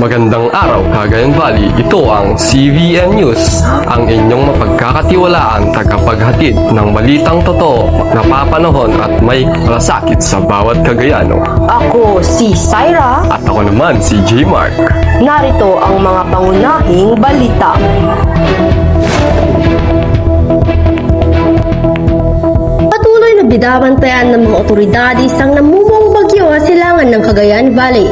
Magandang araw, Cagayan Valley. Ito ang CVN News, ang inyong mapagkakatiwalaan tagapaghatid ng balitang totoo, napapanahon at may malasakit sa bawat Cagayano. Ako si Syra. At ako naman si J. Mark. Narito ang mga pangunahing balita. Patuloy na binabantayan ng mga otoridadis ang namumong bagyo sa silangan ng Cagayan Valley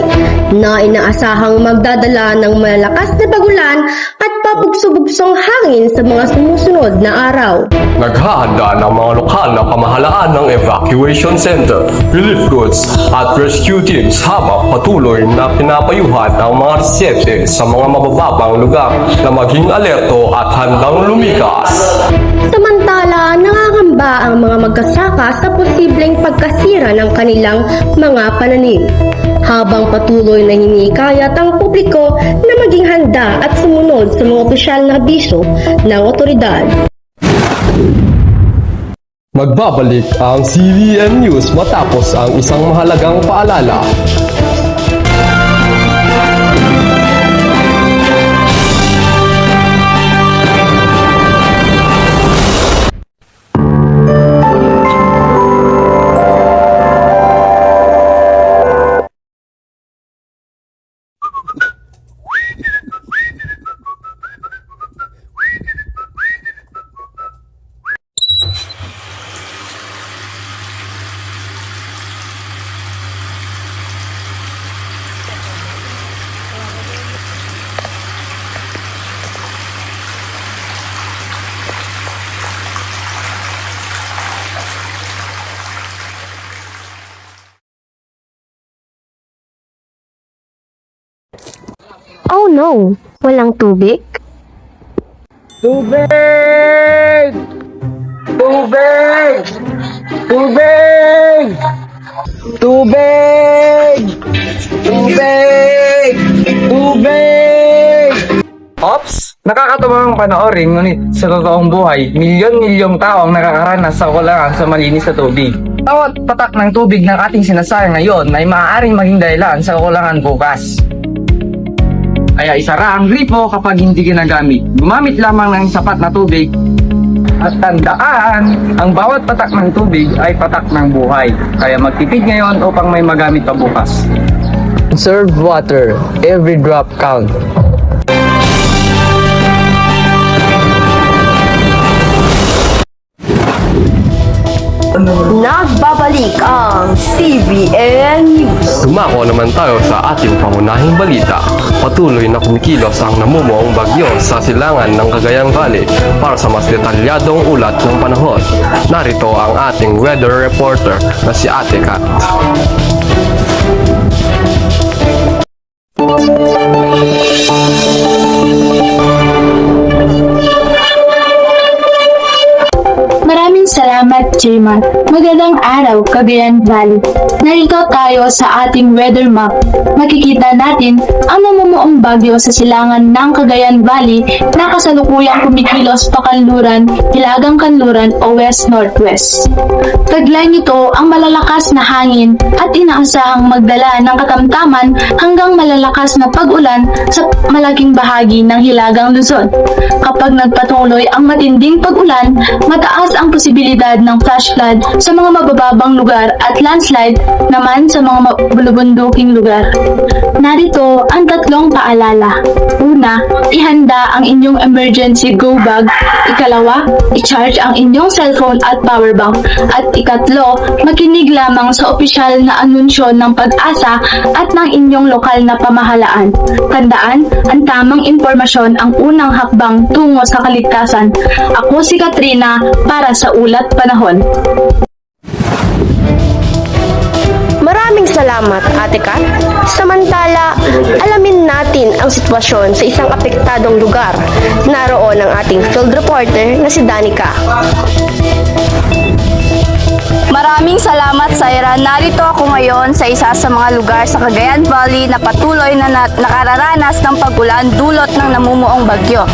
na inaasahang magdadala ng malalakas na pagulan at pabugso-bugsong hangin sa mga sumusunod na araw. Naghahanda ng mga lokal na pamahalaan ng evacuation center, relief goods at rescue teams habang patuloy na pinapayuhan ang mga residente sa mga mabababang lugar na maging alerto at handang lumikas. Samantala, nangangamba ang mga magkasaka sa posibleng pagkasira ng kanilang mga pananim. Habang patuloy na hinikayat ang publiko na maging handa at sumunod sa mga opisyal na abiso ng otoridad. Magbabalik ang CVN News matapos ang isang mahalagang paalala. Oh no! Walang tubig? Tubig! Tubig! Tubig! Tubig! Tubig! Tubig! Ops! Nakakatawang panoorin, ngunit sa totoong buhay, milyon-milyong tao ang nakakaranas sa kakulangan sa malinis na tubig. Bawat patak ng tubig na ating sinasayang ngayon ay maaaring maging dahilan sa kakulangan bukas. Kaya isara ang gripo kapag hindi ginagamit. Gumamit lamang ng sapat na tubig. At tandaan, ang bawat patak ng tubig ay patak ng buhay. Kaya magtipid ngayon upang may magamit pa bukas. Conserve water. Every drop count. Nagbabalik ang CVN News. Dumako naman tayo sa ating pangunahing balita. Patuloy na kumikilos ang namumuong bagyo sa silangan ng Cagayan Valley. Para sa mas detalyadong ulat ng panahon, narito ang ating weather reporter na si Ate Kat. Maraming salamat, J-Mark. Magandang araw, Cagayan Valley. Narito tayo sa ating weather map. Makikita natin ang namumuong bagyo sa silangan ng Cagayan Valley na kasalukuyang kumikilos pakanluran, hilagang kanluran o west-northwest. Taglay nito ang malalakas na hangin at inaasahang magdala ng katamtaman hanggang malalakas na pag-ulan sa malaking bahagi ng hilagang Luzon. Kapag nagpatuloy ang matinding pag-ulan, mataas ang posibilidad ng flash flood sa mga mabababang lugar at landslide naman sa mga bulubunduking lugar. Narito ang tatlong paalala. Una, ihanda ang inyong emergency go bag. Ikalawa, i-charge ang inyong cellphone at power bank. At ikatlo, makinig lamang sa opisyal na anunsyo ng pag-asa at ng inyong lokal na pamahalaan. Tandaan, ang tamang impormasyon ang unang hakbang tungo sa kaligtasan. Ako si Katrina para sa Ulat Panahon. Maraming salamat, Ate Kat. Samantala, alamin natin ang sitwasyon sa isang apektadong lugar. Naroon ang ating field reporter na si Danica. Maraming salamat, Syra. Narito ako ngayon sa isa sa mga lugar sa Cagayan Valley na patuloy na nakararanas ng pag-ulan dulot ng namumuong bagyo.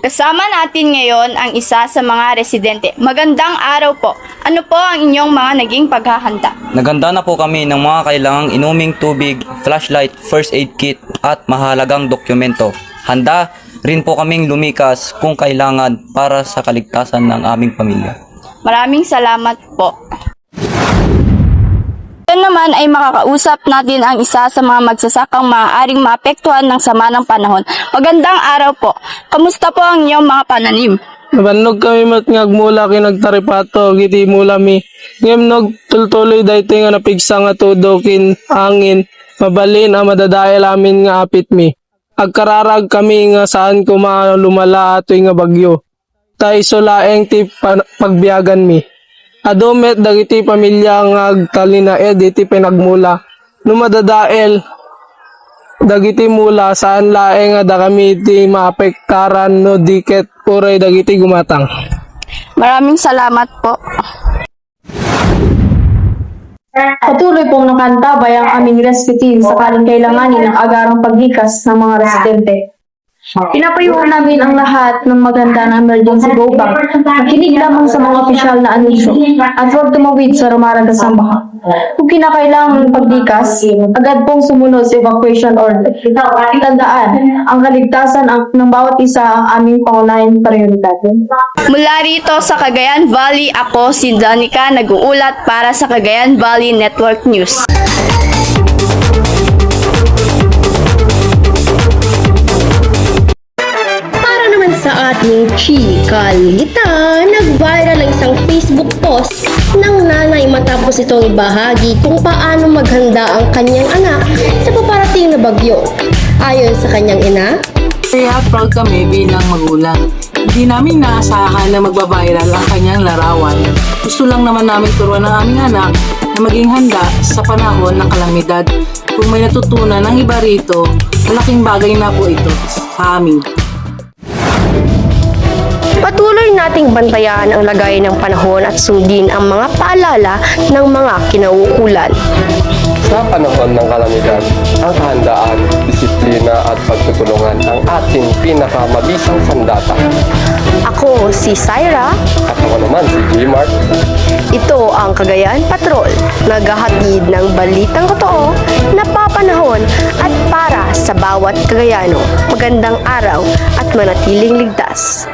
Kasama natin ngayon ang isa sa mga residente. Magandang araw po. Ano po ang inyong mga naging paghahanda? Naganda na po kami ng mga kailangang inuming tubig, flashlight, first aid kit at mahalagang dokumento. Handa rin po kaming lumikas kung kailangan para sa kaligtasan ng aming pamilya. Maraming salamat po. Ito naman ay makakausap natin ang isa sa mga magsasakang maaaring maapektuhan ng sama ng panahon. Magandang araw po. Kamusta po ang inyong mga pananim? Nabanog kami matngagmula kinagtaripato, giti mula mi. Ngem tultuloy dayto nga napigsa nga tudo kin angin, mabalin ang madadael amin nga apit mi. Agkararag kami nga saan ko lumala atoy nga bagyo. Tay solaeng ti pagbiyagan mi. Adomet dagiti pamilya nga agtalinaed iti pinagmula. Numadadael dagiti mula saan laeng nga da kami iti maapektaran no diket puray dagiti gumatang. Maraming salamat po. Patuloy pong nakantabay ang aming rescue team sakaling kailanganin ng agarang paglikas ng mga residente. Pinapayuhan namin ang lahat ng maganda na emergency go bag. Makinig lamang sa mga opisyal na anunsyo at huwag tumawid sa rumaragas ang baha. Kung kinakailangan ng paglikas, agad pong sumunod sa evacuation order. Tandaan, ang kaligtasan ng bawat isa ang aming pangunahing prioridad. Mula rito sa Cagayan Valley, ako si Danica nag-uulat para sa Cagayan Valley Network News. Para naman sa ating chikalita, nag-viral ang isang Facebook post ng nanay matapos itong ibahagi kung paano maghanda ang kanyang anak sa paparating na bagyo. Ayon sa kanyang ina, Kaya proud kami bilang magulang. Hindi namin naasahan na magbabiral ang kanyang larawan. Gusto lang naman namin turuan ng aming anak na maging handa sa panahon ng kalamidad. Kung may natutunan ng iba rito, malaking bagay na po ito sa amin. patuloy nating bantayan ang lagay ng panahon at sundin ang mga paalala ng mga kinauukulan. Sa panahon ng kalamidad, ang kahandaan, disiplina at pagtutulungan ang ating pinakamabisang sandata. Ako si Syra. At ako naman si G-Mark. Ito ang Cagayan Patrol, naghahatid ng balitang totoo, napapanahon at para sa bawat Cagayano. Magandang araw at manatiling ligtas.